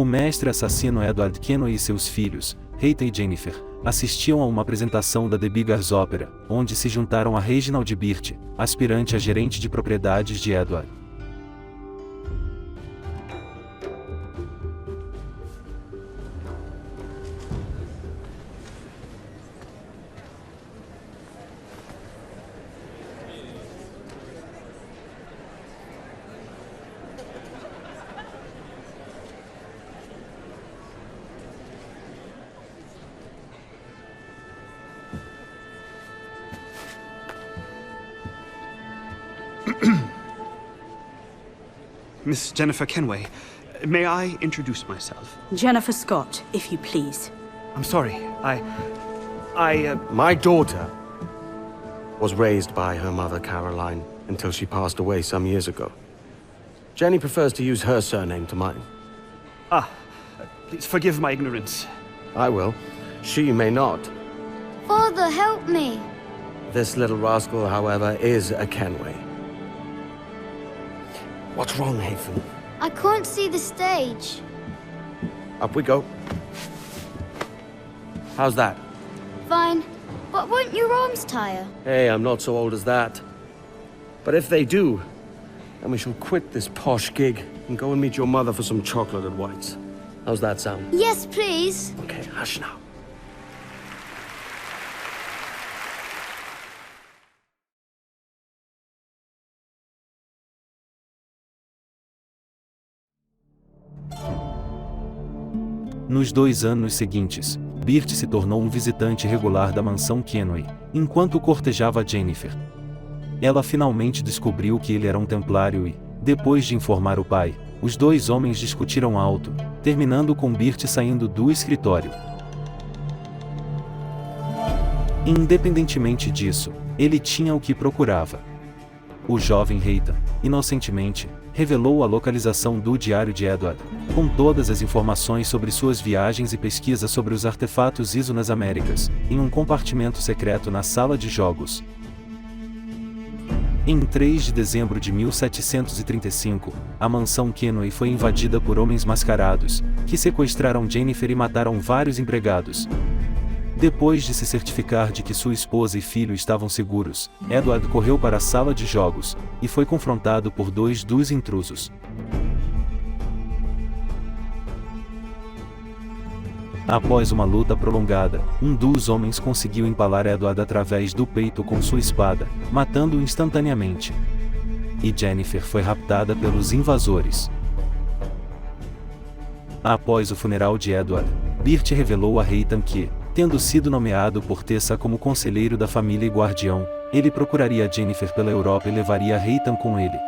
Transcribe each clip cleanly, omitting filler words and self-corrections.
O mestre assassino Edward Kenway e seus filhos, Haytham e Jennifer, assistiam a uma apresentação da The Biggers Opera, onde se juntaram a Reginald Birch, aspirante a gerente de propriedades de Edward. Miss Jennifer Kenway, may I introduce myself? Jennifer Scott, if you please. I'm sorry, My daughter was raised by her mother, Caroline, until she passed away some years ago. Jenny prefers to use her surname to mine. Please forgive my ignorance. I will. She may not. Father, help me. This little rascal, however, is a Kenway. What's wrong, Haytham? I can't see the stage. Up we go. How's that? Fine, but won't your arms tire? Hey, I'm not so old as that. But if they do, then we shall quit this posh gig and go and meet your mother for some chocolate at White's. How's that sound? Yes, please. Okay, hush now. Nos 2 anos seguintes, Birch se tornou um visitante regular da mansão Kenway, enquanto cortejava Jennifer. Ela finalmente descobriu que ele era um templário e, depois de informar o pai, os 2 homens discutiram alto, terminando com Birch saindo do escritório. Independentemente disso, ele tinha o que procurava. O jovem Haytham, inocentemente, revelou a localização do diário de Edward, com todas as informações sobre suas viagens e pesquisas sobre os artefatos ISO nas Américas, em um compartimento secreto na sala de jogos. Em 3 de dezembro de 1735, a mansão Kenway foi invadida por homens mascarados, que sequestraram Jennifer e mataram vários empregados. Depois de se certificar de que sua esposa e filho estavam seguros, Edward correu para a sala de jogos, e foi confrontado por 2 dos intrusos. Após uma luta prolongada, um dos homens conseguiu empalar Edward através do peito com sua espada, matando-o instantaneamente. E Jennifer foi raptada pelos invasores. Após o funeral de Edward, Birch revelou a Haytham que, tendo sido nomeado por Tessa como conselheiro da família e guardião, ele procuraria Jennifer pela Europa e levaria Haytham com ele.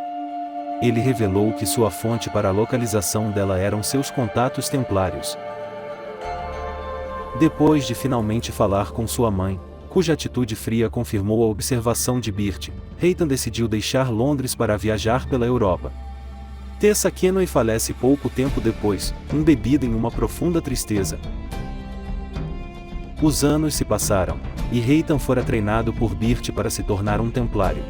Ele revelou que sua fonte para a localização dela eram seus contatos templários. Depois de finalmente falar com sua mãe, cuja atitude fria confirmou a observação de Birch, Haytham decidiu deixar Londres para viajar pela Europa. Tessa Kenway falece pouco tempo depois, embebida em uma profunda tristeza. Os anos se passaram, e Haytham fora treinado por Birch para se tornar um templário.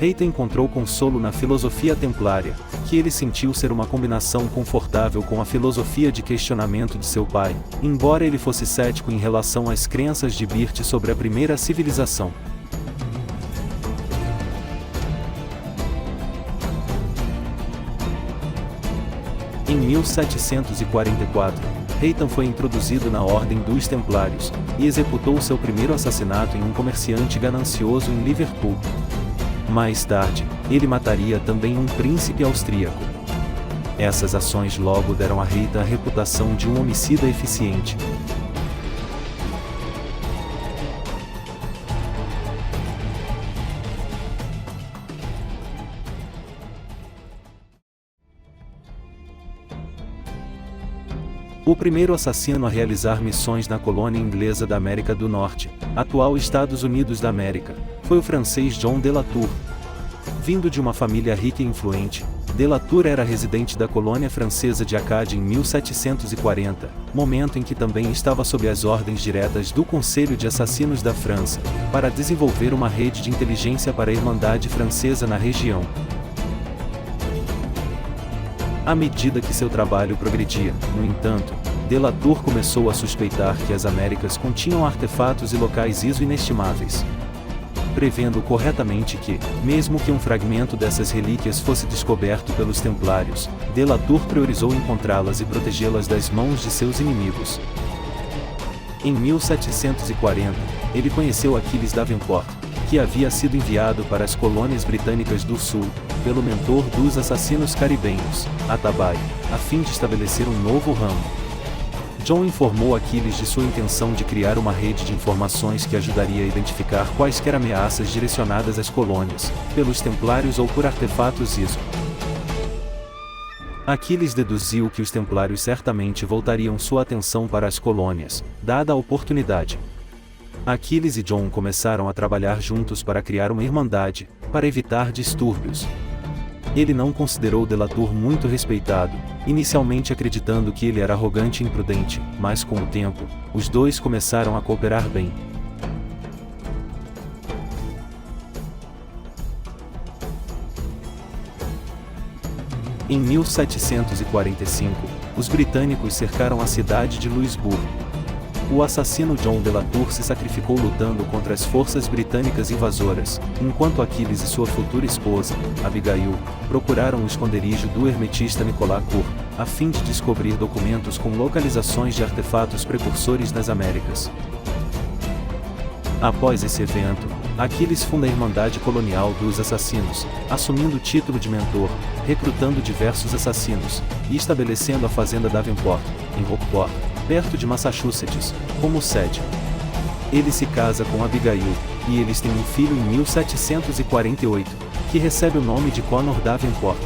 Haytham encontrou consolo na filosofia templária, que ele sentiu ser uma combinação confortável com a filosofia de questionamento de seu pai, embora ele fosse cético em relação às crenças de Birch sobre a primeira civilização. Em 1744, Haytham foi introduzido na Ordem dos Templários, e executou seu primeiro assassinato em um comerciante ganancioso em Liverpool. Mais tarde, ele mataria também um príncipe austríaco. Essas ações logo deram a Haytham a reputação de um homicida eficiente. O primeiro assassino a realizar missões na colônia inglesa da América do Norte, atual Estados Unidos da América, foi o francês John de la Tour. Vindo de uma família rica e influente, de la Tour era residente da colônia francesa de Acádia em 1740, momento em que também estava sob as ordens diretas do Conselho de Assassinos da França, para desenvolver uma rede de inteligência para a Irmandade francesa na região. À medida que seu trabalho progredia, no entanto, Delatour começou a suspeitar que as Américas continham artefatos e locais inestimáveis. Prevendo corretamente que, mesmo que um fragmento dessas relíquias fosse descoberto pelos Templários, Delatour priorizou encontrá-las e protegê-las das mãos de seus inimigos. Em 1740, ele conheceu Aquiles Davenport, que havia sido enviado para as colônias britânicas do Sul, pelo mentor dos assassinos caribenhos, Atabai, a fim de estabelecer um novo ramo. John informou Aquiles de sua intenção de criar uma rede de informações que ajudaria a identificar quaisquer ameaças direcionadas às colônias, pelos Templários ou por artefatos ISO. Aquiles deduziu que os Templários certamente voltariam sua atenção para as colônias, dada a oportunidade. Aquiles e John começaram a trabalhar juntos para criar uma irmandade, para evitar distúrbios. Ele não considerou Delatour muito respeitado, inicialmente acreditando que ele era arrogante e imprudente, mas com o tempo, os dois começaram a cooperar bem. Em 1745, os britânicos cercaram a cidade de Louisburg. O assassino John Delatour se sacrificou lutando contra as forças britânicas invasoras, enquanto Aquiles e sua futura esposa, Abigail, procuraram o esconderijo do hermetista Nicolas Cour, a fim de descobrir documentos com localizações de artefatos precursores nas Américas. Após esse evento, Aquiles funda a Irmandade Colonial dos Assassinos, assumindo o título de mentor, recrutando diversos assassinos, e estabelecendo a fazenda Davenport, em Rockport, perto de Massachusetts, como sede. Ele se casa com Abigail, e eles têm um filho em 1748, que recebe o nome de Conor Davenport.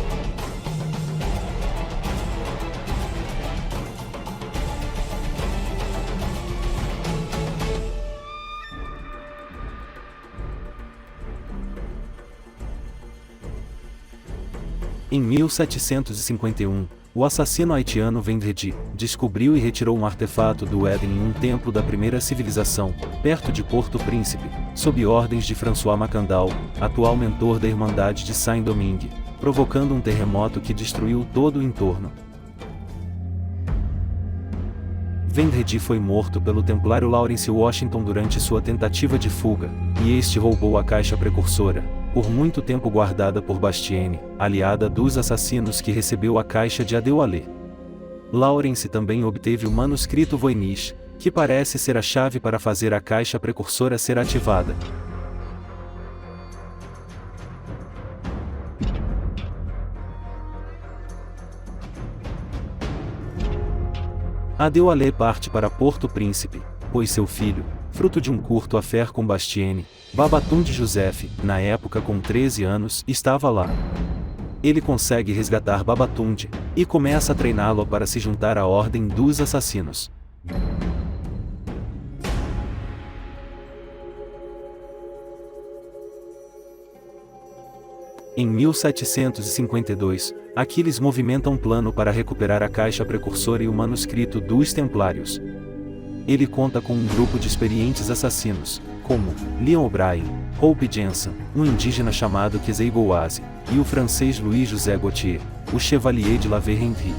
Em 1751, o assassino haitiano Vendredi descobriu e retirou um artefato do Éden em um templo da primeira civilização, perto de Porto Príncipe, sob ordens de François Macandal, atual mentor da Irmandade de Saint-Domingue, provocando um terremoto que destruiu todo o entorno. Vendredi foi morto pelo templário Lawrence Washington durante sua tentativa de fuga, e este roubou a caixa precursora, por muito tempo guardada por Bastienne, aliada dos assassinos que recebeu a caixa de Adéoalé. Lawrence também obteve o manuscrito Voynich, que parece ser a chave para fazer a caixa precursora ser ativada. Adéoalé parte para Porto Príncipe, pois seu filho, fruto de um curto affaire com Bastienne, Babatunde Joseph, na época com 13 anos, estava lá. Ele consegue resgatar Babatunde, e começa a treiná-lo para se juntar à Ordem dos Assassinos. Em 1752, Aquiles movimenta um plano para recuperar a caixa precursora e o manuscrito dos Templários. Ele conta com um grupo de experientes assassinos, como Leon O'Brien, Hope Jensen, um indígena chamado Kezeigoase, e o francês Louis-Joseph Gaultier, o Chevalier de la Vérendrye.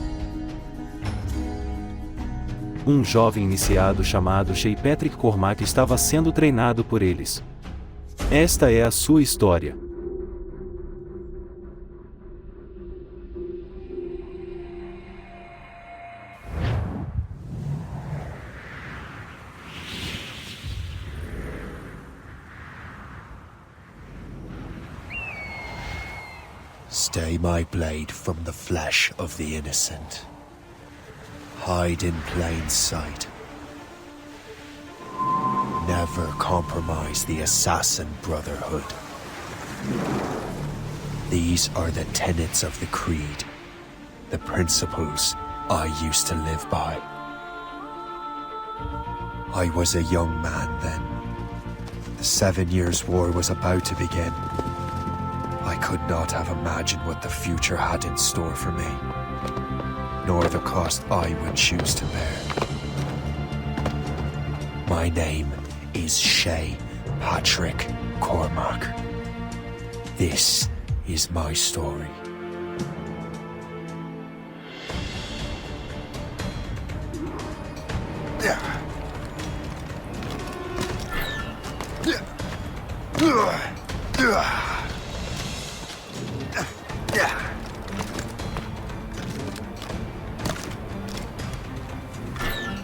Um jovem iniciado chamado Shay Cormac estava sendo treinado por eles. Esta é a sua história. Stay my blade from the flesh of the innocent. Hide in plain sight. Never compromise the assassin brotherhood. These are the tenets of the creed, the principles I used to live by. I was a young man then. The 7 Years' War was about to begin. I could not have imagined what the future had in store for me, nor the cost I would choose to bear. My name is Shay Cormac. This is my story.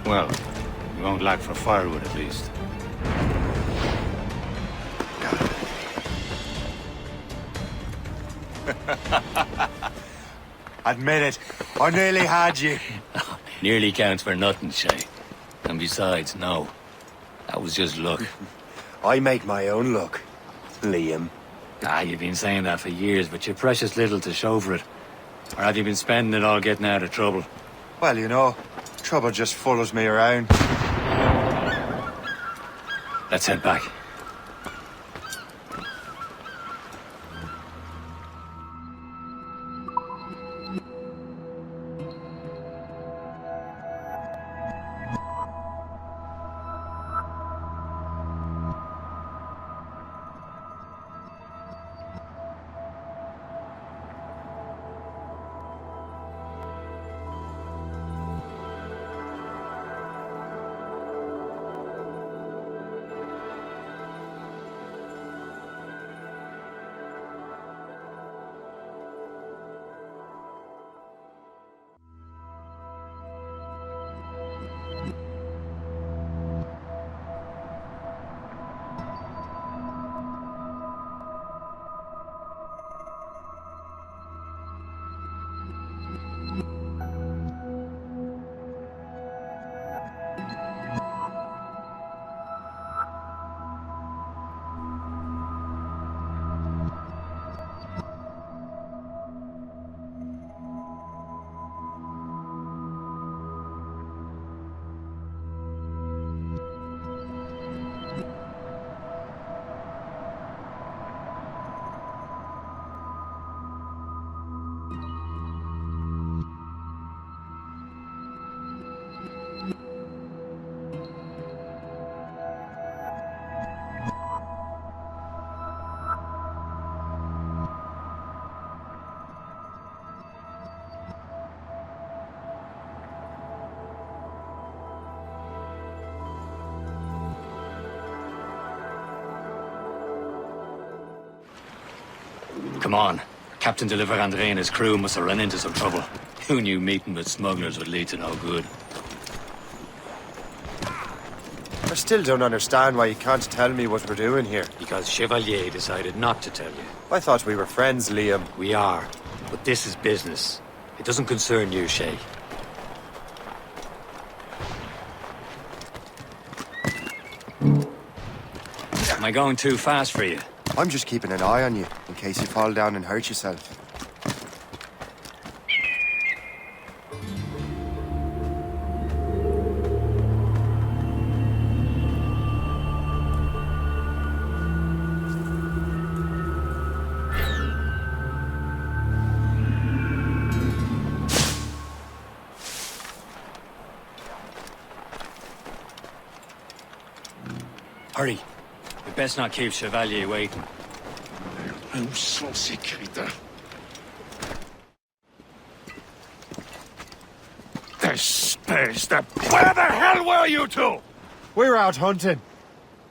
Well, you won't lack for firewood at least. Admit it, I nearly had you. Nearly counts for nothing, Shay. And besides, no. That was just luck. I make my own luck, Liam. You've been saying that for years, but you've precious little to show for it. Or have you been spending it all getting out of trouble? Well, you know, trouble just follows me around. Let's head back. Come on. Captain de Liverandre and his crew must have run into some trouble. Who knew meeting with smugglers would lead to no good? I still don't understand why you can't tell me what we're doing here. Because Chevalier decided not to tell you. I thought we were friends, Liam. We are. But this is business. It doesn't concern you, Shay. Am I going too fast for you? I'm just keeping an eye on you, in case you fall down and hurt yourself. Hurry. We best not keep Chevalier waiting. Où sont ces crétins? Espèce de... Where the hell were you two? We're out hunting.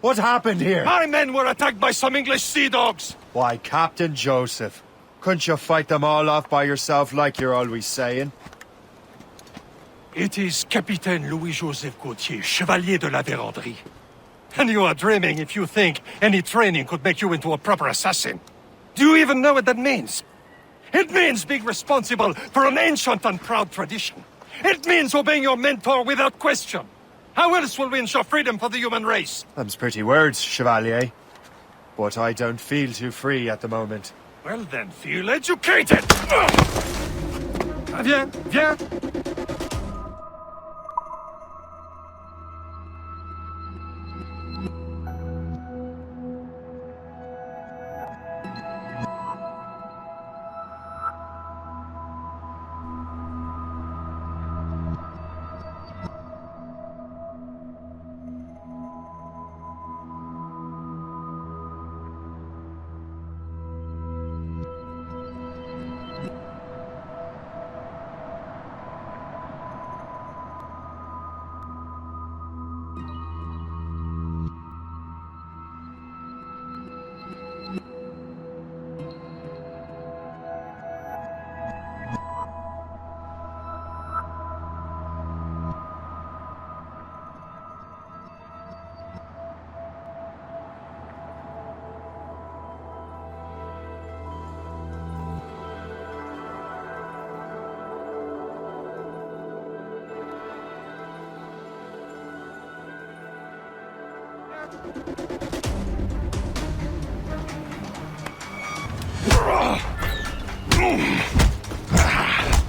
What happened here? My men were attacked by some English sea dogs. Why, Captain Joseph. Couldn't you fight them all off by yourself like you're always saying? It is Capitaine Louis-Joseph Gaultier, Chevalier de la Vérendrye. And you are dreaming if you think any training could make you into a proper assassin. Do you even know what that means? It means being responsible for an ancient and proud tradition. It means obeying your mentor without question. How else will we ensure freedom for the human race? Them's pretty words, Chevalier. But I don't feel too free at the moment. Well then, feel educated! Viens, viens!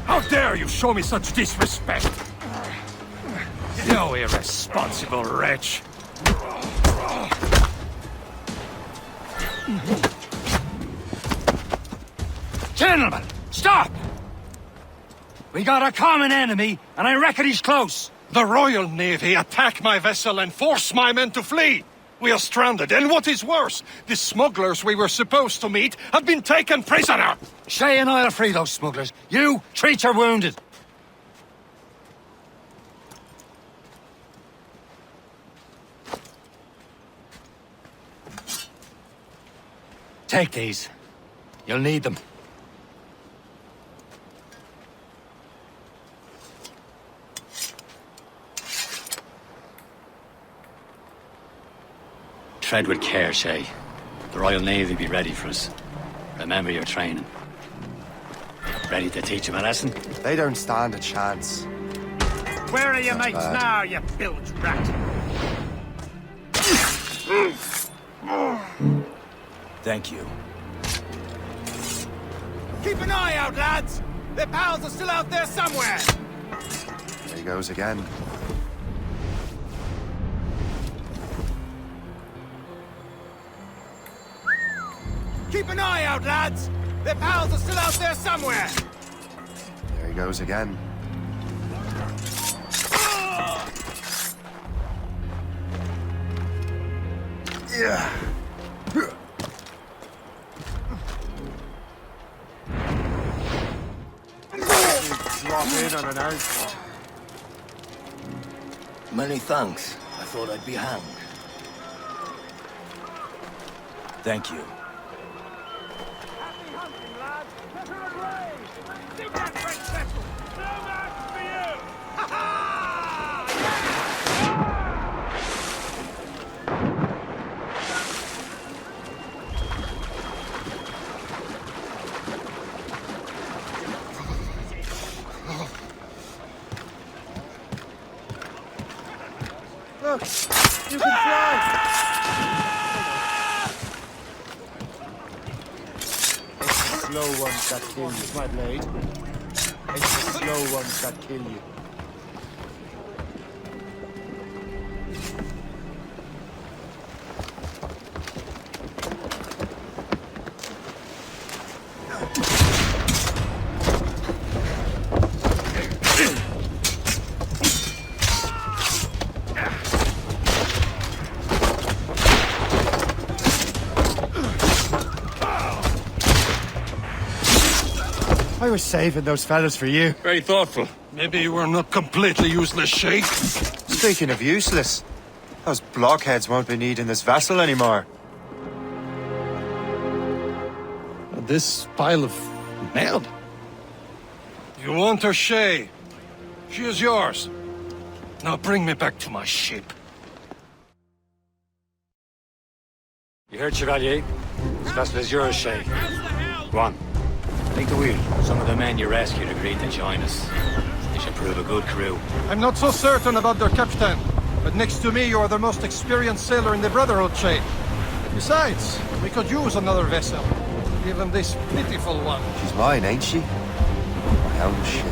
How dare you show me such disrespect? You irresponsible wretch. Gentlemen, stop! We got a common enemy, and I reckon he's close. The Royal Navy attack my vessel and force my men to flee. We are stranded, and what is worse, the smugglers we were supposed to meet have been taken prisoner. Shay and I'll free those smugglers. You, treat your wounded. Take these. You'll need them. Tread with care, Shay. The Royal Navy be ready for us. Remember your training. Ready to teach them a lesson? They don't stand a chance. Where are your mates now, you bilge rat? Thank you. Keep an eye out, lads! Their pals are still out there somewhere! There he goes again. Keep an eye out, lads! Their pals are still out there somewhere! There he goes again. Yeah. Drop in unannounced. Many thanks. I thought I'd be hanged. Thank you. Look, you can fly! It's the slow ones that kill you, my blade. It's the slow ones that kill you. I was saving those fellas for you. Very thoughtful. Maybe you were not completely useless, Shay. Speaking of useless, those blockheads won't be needing this vessel anymore. This pile of mail? You want her, Shay? She is yours. Now bring me back to my ship. You heard, Chevalier? This vessel is yours, Shay. Go on. Take the wheel. Some of the men you rescued agreed to join us. They should prove a good crew. I'm not so certain about their captain, but next to me you are the most experienced sailor in the Brotherhood chain. Besides, we could use another vessel, even this pitiful one. She's mine, ain't she? My own ship.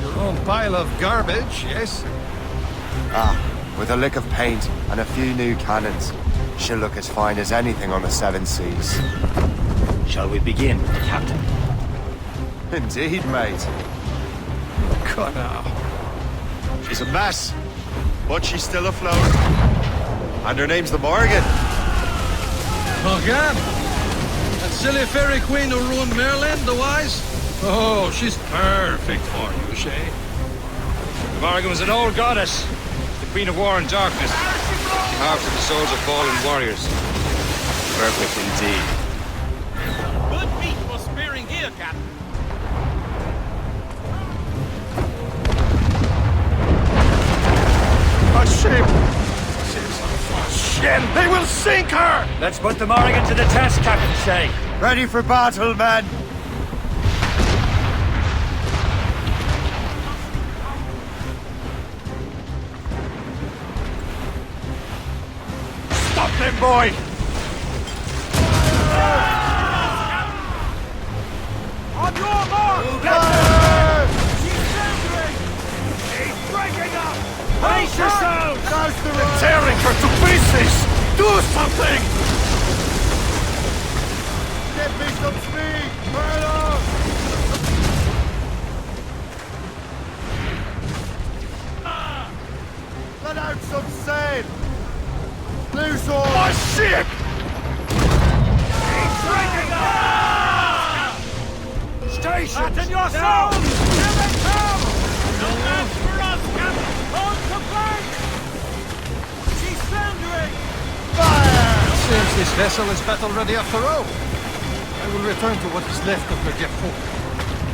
Your own pile of garbage, yes? Ah, with a lick of paint and a few new cannons, she'll look as fine as anything on the Seven Seas. Shall we begin, Captain? Indeed, mate. God, now. She's a mess, but she's still afloat. And her name's the Morgan. Morgan? That silly fairy queen who ruined Merlin, the wise? Oh, she's perfect for you, Shay. Morgan was an old goddess, the queen of war and darkness. She harps at the souls of fallen warriors. Perfect indeed. Good meat for spearing here, Captain. A ship! Shit! They will sink her! Let's put the Morrigan to the test, Captain Shay. Ready for battle, men! boy! On your mark! She's centering! He's breaking up! Brace yourselves! They're tearing her to pieces! Do something! Get me some speed! Burn off! Let out some sail! Loose all! My ship! He's breaking up! Station! Fatten yourselves! Here they come! No match for us, Captain! Hold the bank! She's thundering! Fire! It seems this vessel is battle-ready after all. I will return to what is left of the Guerra.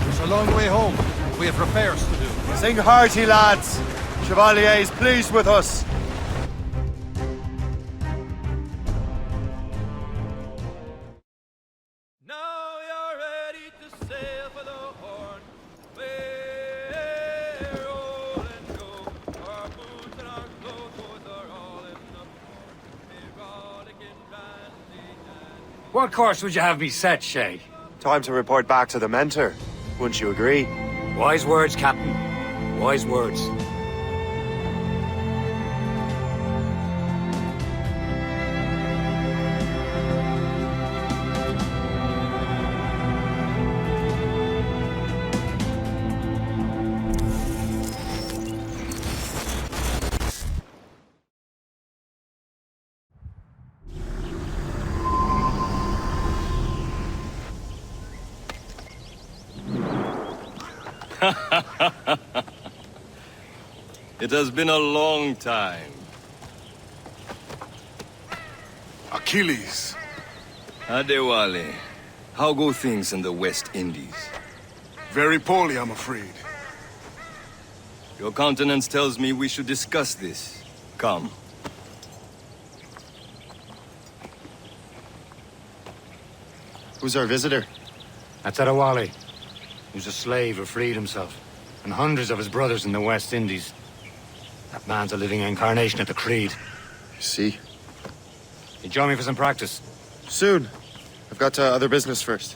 It's a long way home. We have repairs to do. Sing hearty, lads! Chevalier is pleased with us. What course would you have me set, Shay? Time to report back to the Mentor. Wouldn't you agree? Wise words, Captain. Wise words. It has been a long time. Achilles. Adewale, how go things in the West Indies? Very poorly, I'm afraid. Your countenance tells me we should discuss this. Come. Who's our visitor? That's Adewale. He was a slave who freed himself, and hundreds of his brothers in the West Indies. That man's a living incarnation of the Creed. I see. You join me for some practice? Soon. I've got other business first.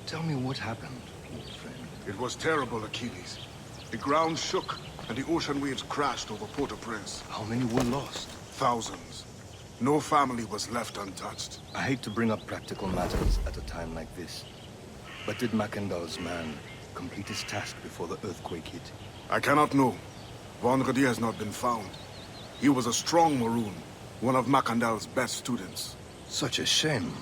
Tell me what happened, old friend. It was terrible, Achilles. The ground shook, and the ocean waves crashed over Port-au-Prince. How many were lost? Thousands. No family was left untouched. I hate to bring up practical matters at a time like this. But did Macandal's man complete his task before the earthquake hit? I cannot know. Vendredi has not been found. He was a strong Maroon, one of Macandal's best students. Such a shame.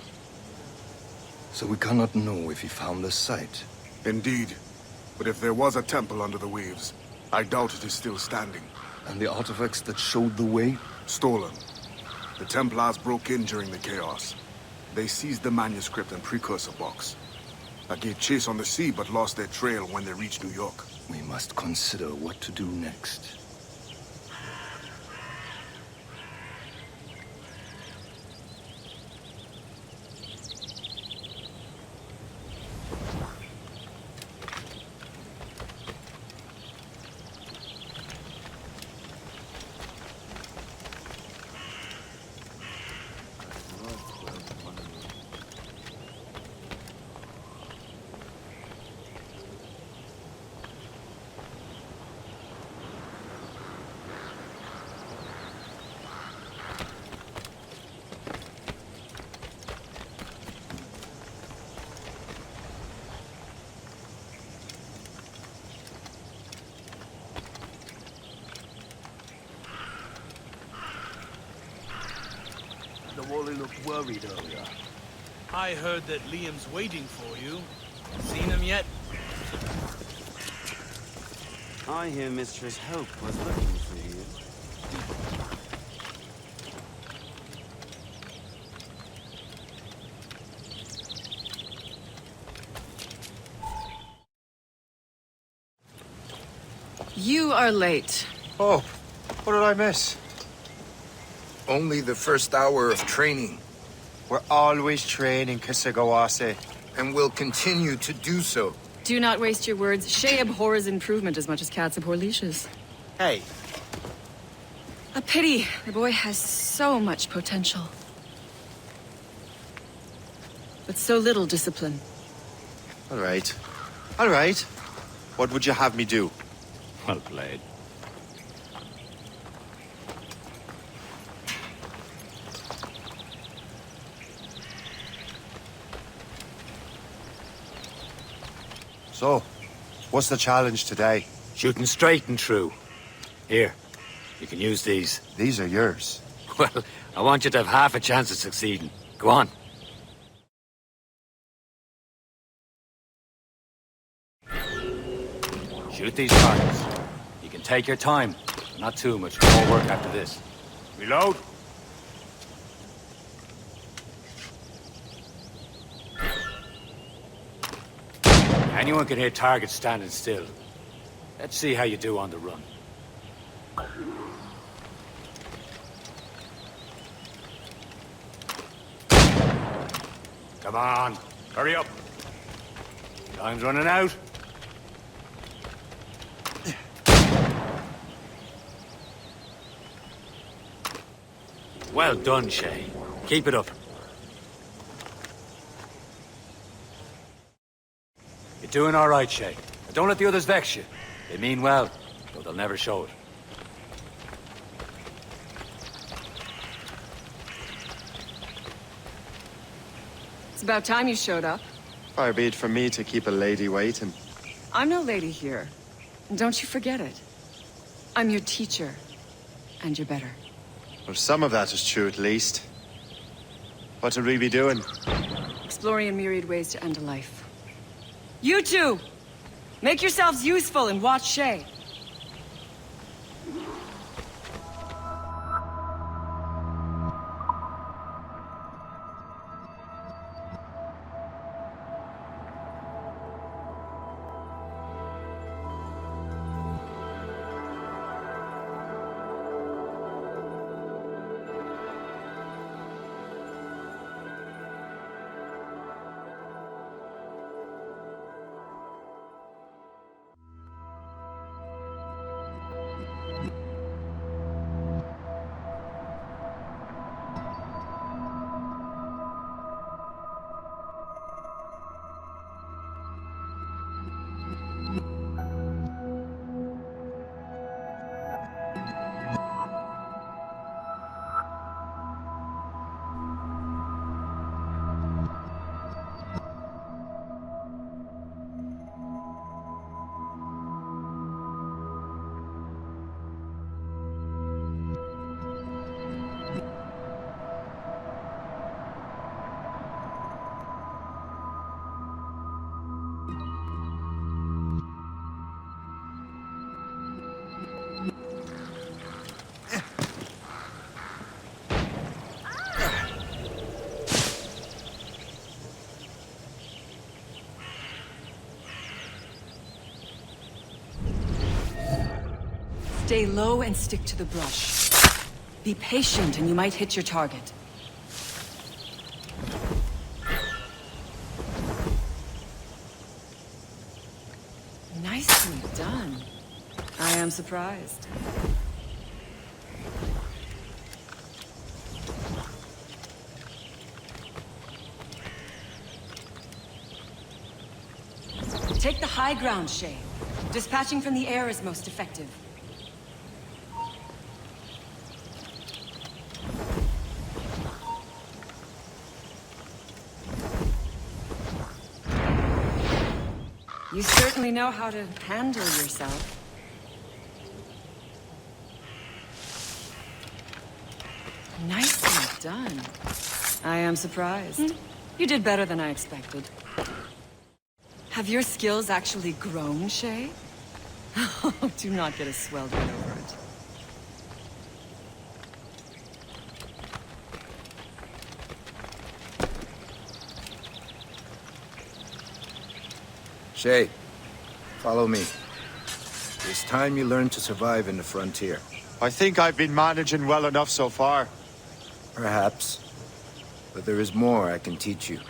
So we cannot know if he found the site. Indeed. But if there was a temple under the waves, I doubt it is still standing. And the artifacts that showed the way? Stolen. The Templars broke in during the chaos. They seized the manuscript and precursor box. I gave chase on the sea, but lost their trail when they reached New York. We must consider what to do next. Wally looked worried earlier. I heard that Liam's waiting for you. Seen him yet? I hear Mistress Hope was looking for you. You are late. Oh, what did I miss? Only the first hour of training. We're always training, Kisagawase. And will continue to do so. Do not waste your words. Shay abhors improvement as much as cats abhor leashes. Hey. A pity. The boy has so much potential. But so little discipline. All right. All right. What would you have me do? Well played. So, what's the challenge today? Shooting straight and true. Here, you can use these. These are yours. Well, I want you to have half a chance of succeeding. Go on. Shoot these targets. You can take your time. Not too much more work after this. Reload. Anyone can hit targets standing still. Let's see how you do on the run. Come on, hurry up. Time's running out. Well done, Shay. Keep it up. You're doing all right, Shay. But don't let the others vex you. They mean well, though they'll never show it. It's about time you showed up. Far be it from me to keep a lady waiting. I'm no lady here. And don't you forget it. I'm your teacher. And you're better. Well, some of that is true, at least. What should we be doing? Exploring a myriad ways to end a life. You two! Make yourselves useful and watch Shay. Stay low and stick to the brush. Be patient and you might hit your target. Nicely done. I am surprised. Take the high ground, Shay. Dispatching from the air is most effective. You certainly know how to handle yourself. Nicely done. I am surprised. You did better than I expected. Have your skills actually grown, Shay? Oh, do not get a swelled head over it. Shay, follow me. It's time you learn to survive in the frontier. I think I've been managing well enough so far. Perhaps. But there is more I can teach you.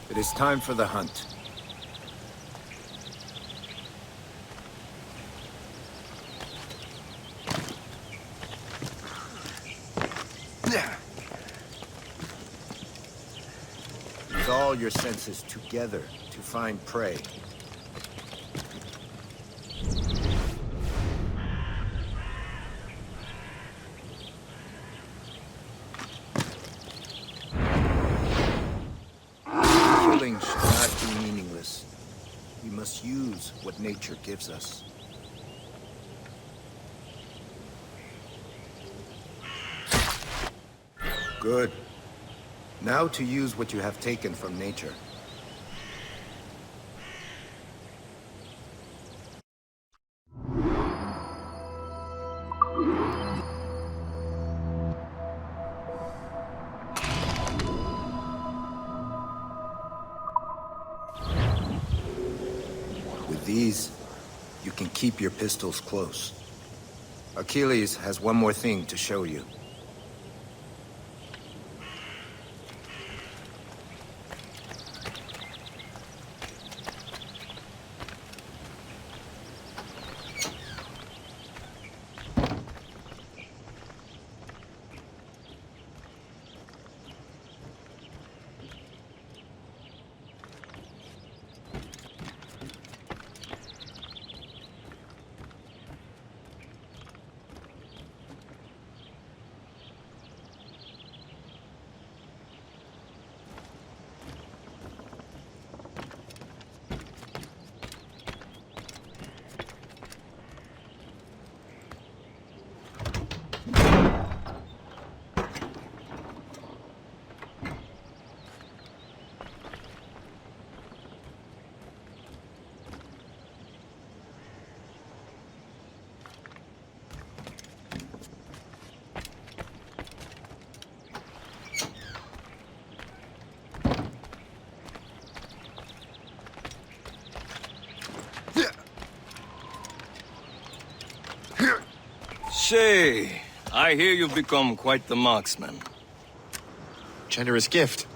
It is time for the hunt. Use all your senses together to find prey. Killing should not be meaningless. We must use what nature gives us. Good. Now to use what you have taken from nature. With these, you can keep your pistols close. Aquiles has one more thing to show you. Shay, I hear you've become quite the marksman. Generous gift.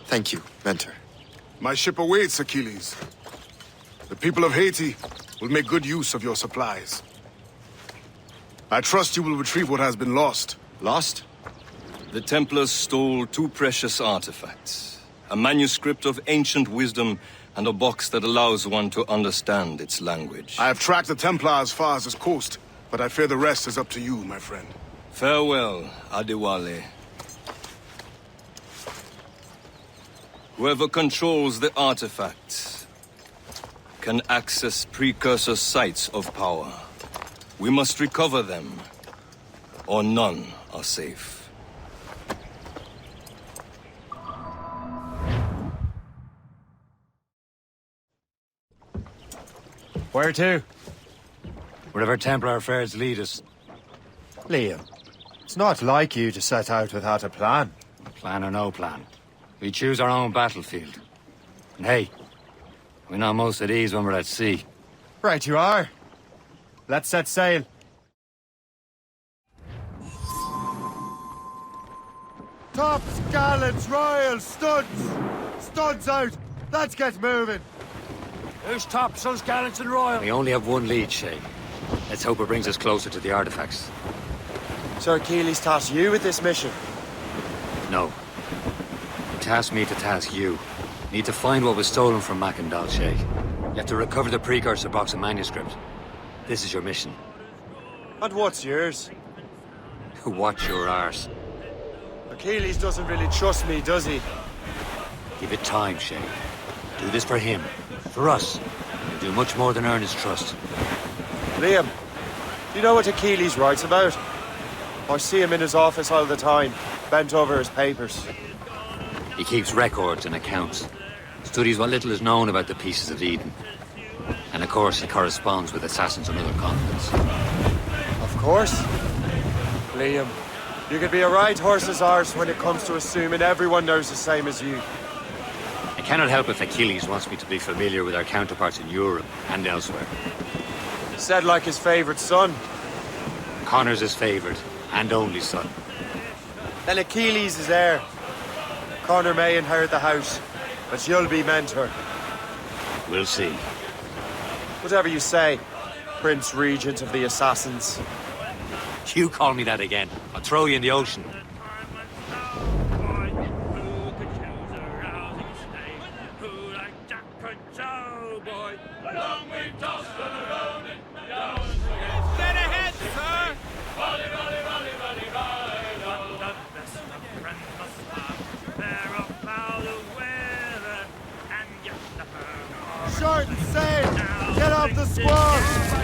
Thank you, Mentor. My ship awaits, Achilles. The people of Haiti will make good use of your supplies. I trust you will retrieve what has been lost. Lost? The Templars stole two precious artifacts. A manuscript of ancient wisdom and a box that allows one to understand its language. I have tracked the Templar as far as this coast, but I fear the rest is up to you, my friend. Farewell, Adewale. Whoever controls the artifacts can access precursor sites of power. We must recover them or none are safe. Where to? Wherever Templar affairs lead us. Liam, it's not like you to set out without a plan. Plan or no plan. We choose our own battlefield. And hey, we're not most at ease when we're at sea. Right you are. Let's set sail. Tops, gallants, royals, studs! Studs out! Let's get moving! Who's tops, who's gallants and royal? We only have one lead, Shay. Let's hope it brings us closer to the artifacts. Sir Aquiles tasked you with this mission? No. He tasked me to task you. Need to find what was stolen from Mackendal, Shay. You have to recover the precursor box of manuscript. This is your mission. And what's yours? Watch your arse. Aquiles doesn't really trust me, does he? Give it time, Shay. Do this for him. For us. You'll do much more than earn his trust. Liam, do you know what Aquiles writes about? I see him in his office all the time, bent over his papers. He keeps records and accounts. Studies what little is known about the pieces of Eden. And of course, he corresponds with assassins on other continents. Of course. Liam, you could be a right horse's arse when it comes to assuming everyone knows the same as you. I cannot help if Achilles wants me to be familiar with our counterparts in Europe and elsewhere. Said like his favourite son. Connor's his favourite and only son. Then Achilles is heir. Connor may inherit the house, but you'll be mentor. We'll see. Whatever you say, Prince Regent of the Assassins. You call me that again, I'll throw you in the ocean. Short and sail! Get off the squall!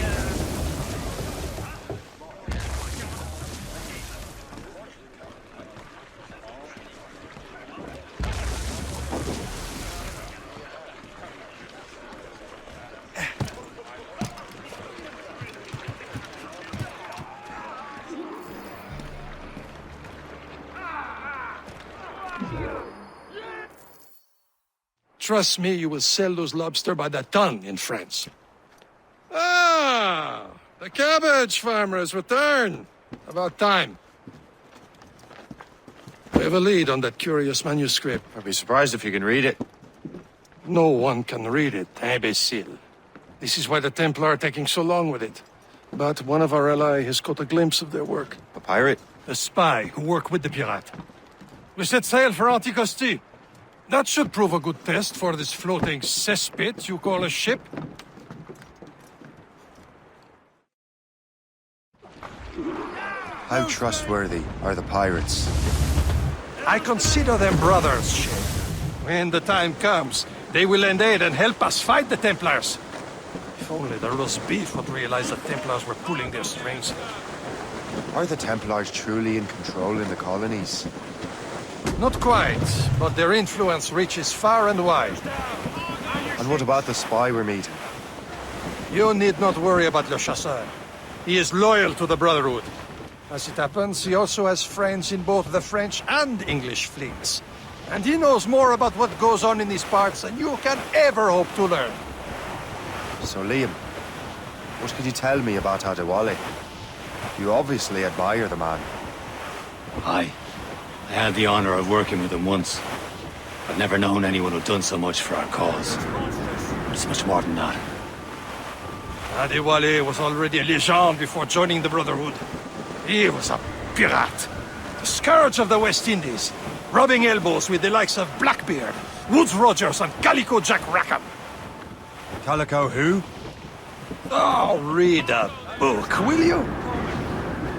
Trust me, you will sell those lobster by the ton in France. Ah, the cabbage farmer has returned. About time. We have a lead on that curious manuscript. I'd be surprised if you can read it. No one can read it, imbecile. This is why the Templar are taking so long with it. But one of our allies has caught a glimpse of their work. A pirate? A spy who worked with the pirate. We set sail for Anticosti. That should prove a good test for this floating cesspit you call a ship. How trustworthy are the pirates? I consider them brothers, Shay. When the time comes, they will lend aid and help us fight the Templars. If only the roast beef would realize the Templars were pulling their strings. Are the Templars truly in control in the colonies? Not quite, but their influence reaches far and wide. And what about the spy we're meeting? You need not worry about Le Chasseur. He is loyal to the Brotherhood. As it happens, he also has friends in both the French and English fleets. And he knows more about what goes on in these parts than you can ever hope to learn. So, Liam, what could you tell me about Adewale? You obviously admire the man. Aye. I had the honor of working with him once. I've never known anyone who'd done so much for our cause. But it's much more than that. Adewale was already a legend before joining the Brotherhood. He was a pirate. The scourge of the West Indies. Rubbing elbows with the likes of Blackbeard, Woodes Rogers, and Calico Jack Rackham. Calico who? Oh, read a book, will you?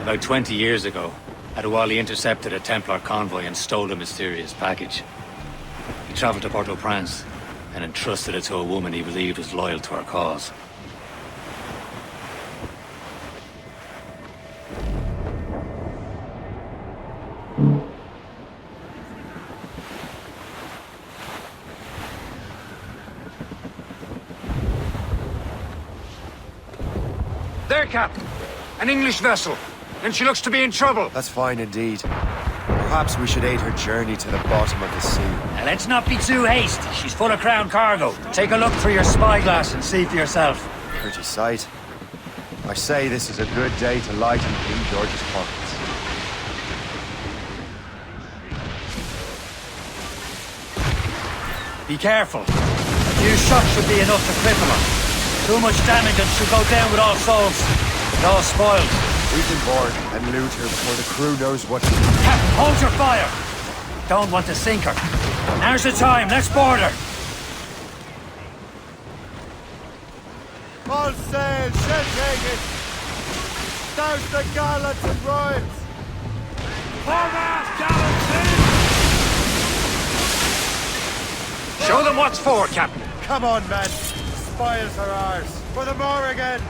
About 20 years ago, Adewale intercepted a Templar convoy and stole a mysterious package. He traveled to Port-au-Prince and entrusted it to a woman he believed was loyal to our cause. There, Captain. An English vessel. And she looks to be in trouble. That's fine indeed. Perhaps we should aid her journey to the bottom of the sea. Now, let's not be too hasty. She's full of crown cargo. Take a look through your spyglass and see for yourself. Pretty sight. I say this is a good day to lighten King George's pockets. Be careful. A few shots should be enough to cripple her. Too much damage and she'll go down with all souls. And all spoiled. We can board and loot her before the crew knows what to do. Captain, hold your fire! Don't want to sink her. Now's the time, let's board her! All sail, shall take it! Douse the gallants and royals! Foremost gallants in! Show them what's for, Captain. Come on, men. Spoils are ours. For the more again.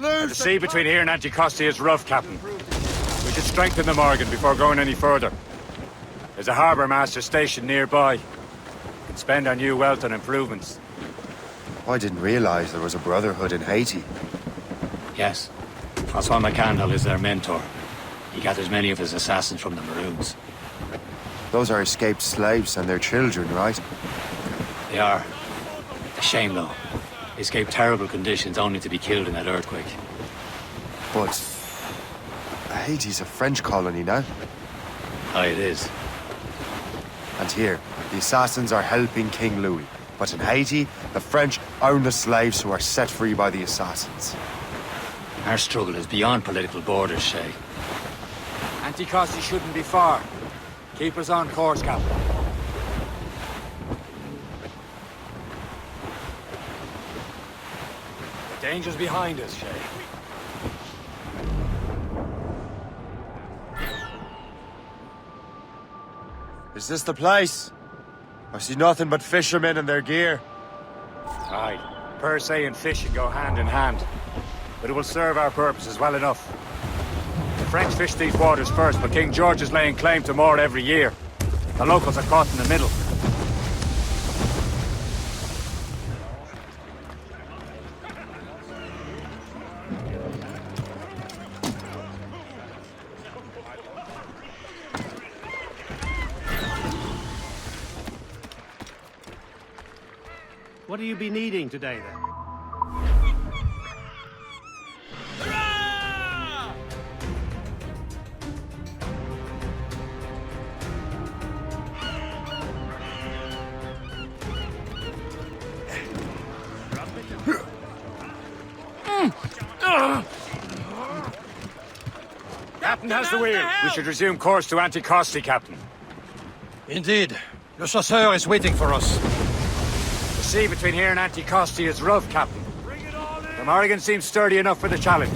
The sea between here and Anticosti is rough, Captain. We should strengthen the Morgan before going any further. There's a harbour master stationed nearby. We can spend our new wealth on improvements. I didn't realize there was a brotherhood in Haiti. Yes. Francois McCandle is their mentor. He gathers many of his assassins from the Maroons. Those are escaped slaves and their children, right? They are. A shame, though. They escaped terrible conditions only to be killed in that earthquake. But Haiti's a French colony now. Aye, it is. And here, the assassins are helping King Louis. But in Haiti, the French own the slaves who are set free by the assassins. Our struggle is beyond political borders, Shay. Anticosti shouldn't be far. Keep us on course, Captain. The danger's behind us, Shay. Is this the place? I see nothing but fishermen and their gear. Aye. Per se and fishing go hand in hand. But it will serve our purposes well enough. The French fish these waters first, but King George is laying claim to more every year. The locals are caught in the middle. What do you be needing today, then? Captain has the wheel. We should resume course to Anticosti, Captain. Indeed. Le chasseur is waiting for us. The sea between here and Anticosti is rough, Captain. The Morrigan seems sturdy enough for the challenge.